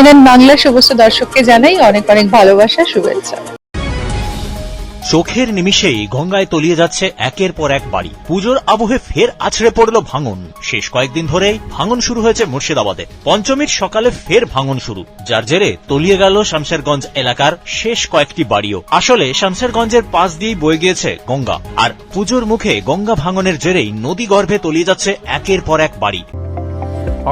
UNN Bangla সমস্ত দর্শককে জানাই অনেক অনেক ভালোবাসা, শুভেচ্ছা। চোখের নিমিষেই গঙ্গায় তলিয়ে যাচ্ছে একের পর এক বাড়ি। পুজোর আবহে ফের আছড়ে পড়ল ভাঙন। শেষ কয়েকদিন ধরেই ভাঙন শুরু হয়েছে মুর্শিদাবাদে। পঞ্চমীর সকালে ফের ভাঙন শুরু, যার জেরে তলিয়ে গেল শামশেরগঞ্জ এলাকার শেষ কয়েকটি বাড়িও। আসলে শামশেরগঞ্জের পাশ দিয়েই বয়ে গিয়েছে গঙ্গা, আর পুজোর মুখে গঙ্গা ভাঙনের জেরেই নদী গর্ভে তলিয়ে যাচ্ছে একের পর এক বাড়ি।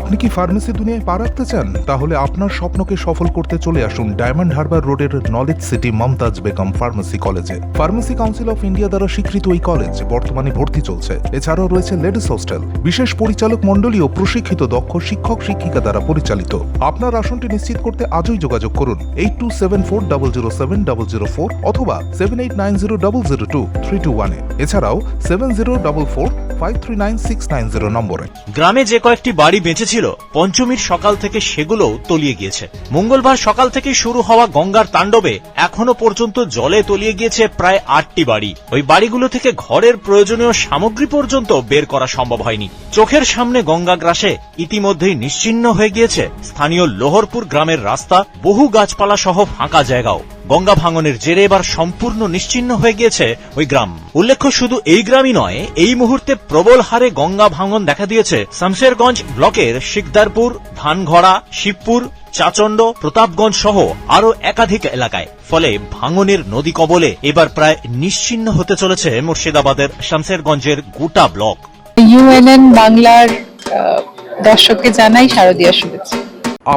আপনি কি ফার্মেসি দুনিয়ায় পা রাখতে চান? তাহলে আপনার স্বপ্নকে সফল করতে চলে আসুন ডায়মন্ড হারবার রোডের knowledge city Momtaz Begum pharmacy কলেজে। ফার্মেসি কাউন্সিল অফ ইন্ডিয়া দ্বারা স্বীকৃত এই কলেজ বর্তমানে ভর্তি চলছে। এছাড়াও রয়েছে লেডিস হোস্টেল, বিশেষ পরিচালক মন্ডলী ও প্রশিক্ষিত দক্ষ শিক্ষক শিক্ষিকা দ্বারা পরিচালিত। আপনার আসনটি নিশ্চিত করতে আজই যোগাযোগ করুন 8274007004 অথবা 7890002321 এছাড়াও 7044539690 নম্বরে। গ্রামে যে কয়েকটি বাড়ি বেঁচেছিল পঞ্চমীর সকাল থেকে সেগুলোও তলিয়ে গিয়েছে। মঙ্গলবার সকাল থেকে শুরু হওয়া গঙ্গার তাণ্ডবে এখনো পর্যন্ত জলে তলিয়ে গিয়েছে প্রায় 8টি বাড়ি। ওই বাড়িগুলো থেকে ঘরের প্রয়োজনীয় সামগ্রী পর্যন্ত বের করা সম্ভব হয়নি। চোখের সামনে গঙ্গা গ্রাসে ইতিমধ্যেই নিশ্চিহ্ন হয়ে গিয়েছে স্থানীয় লোহরপুর গ্রামের রাস্তা, বহু গাছপালা সহ ফাঁকা জায়গাও। গঙ্গা ভাঙনের জেরে এবার সম্পূর্ণ নিশ্চিহ্ন হয়ে গিয়েছে ওই গ্রাম। উল্লেখ্য, শুধু এই গ্রামই নয়, এই মুহূর্তে প্রবল হারে গঙ্গা ভাঙন দেখা দিয়েছে শামশেরগঞ্জ ব্লকের শিকদারপুর, ধানঘড়া, শিবপুর, চাচণ্ড, প্রতাপগঞ্জ সহ আরো একাধিক এলাকায়। ফলে ভাঙনের নদী কবলে এবার প্রায় নিশ্চিহ্ন হতে চলেছে মুর্শিদাবাদের শামশেরগঞ্জের গোটা ব্লক। ইউএনএন বাংলার দর্শককে জানাই শারদীয়া শুভেচ্ছা।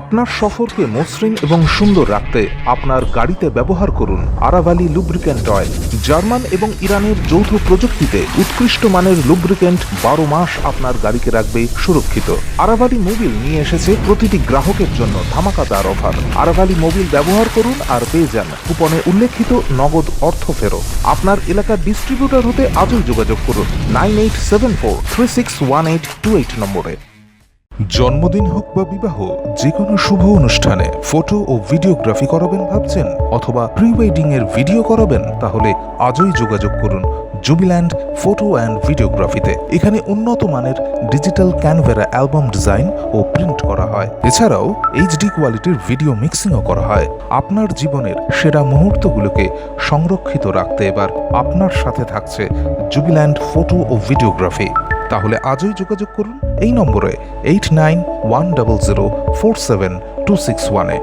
আপনার সফরকে মসৃণ এবং সুন্দর রাখতে আপনার গাড়িতে ব্যবহার করুন আরাভালি লুব্রিক্যান্ট অয়েল। জার্মান এবং ইরানের যৌথ প্রযুক্তিতে উৎকৃষ্ট মানের লুব্রিক্যান্ট 12 মাস আপনার গাড়িকে রাখবে সুরক্ষিত। আরাভালি মোবিল নিয়ে এসেছে প্রতিটি গ্রাহকের জন্য ধামাকাদার অফার। আরাভালি মোবিল ব্যবহার করুন আর পেয়ে যান কুপনে উল্লেখিত নগদ অর্থ ফেরত। আপনার এলাকার ডিস্ট্রিবিউটর হতে আজই যোগাযোগ করুন 9874361828 নম্বরে। জন্মদিন হোক বা বিবাহ, যে কোনো শুভ অনুষ্ঠানে ফটো ও ভিডিওগ্রাফি করাবেন ভাবছেন, অথবা প্রি ওয়েডিং এর ভিডিও করাবেন, তাহলে আজই যোগাযোগ করুন জুবিল্যান্ড ফটো অ্যান্ড ভিডিওগ্রাফিতে। এখানে উন্নত মানের ডিজিটাল ক্যানভেরা অ্যালবাম ডিজাইন ও প্রিন্ট করা হয়। এছাড়াও এইচডি কোয়ালিটির ভিডিও মিক্সিংও করা হয়। আপনার জীবনের সেরা মুহূর্তগুলোকে সংরক্ষিত রাখতে এবার আপনার সাথে থাকছে জুবিল্যান্ড ফটো ও ভিডিওগ্রাফি। তাহলে আজই যোগাযোগ করুন এই নম্বরে 8910047261-এ।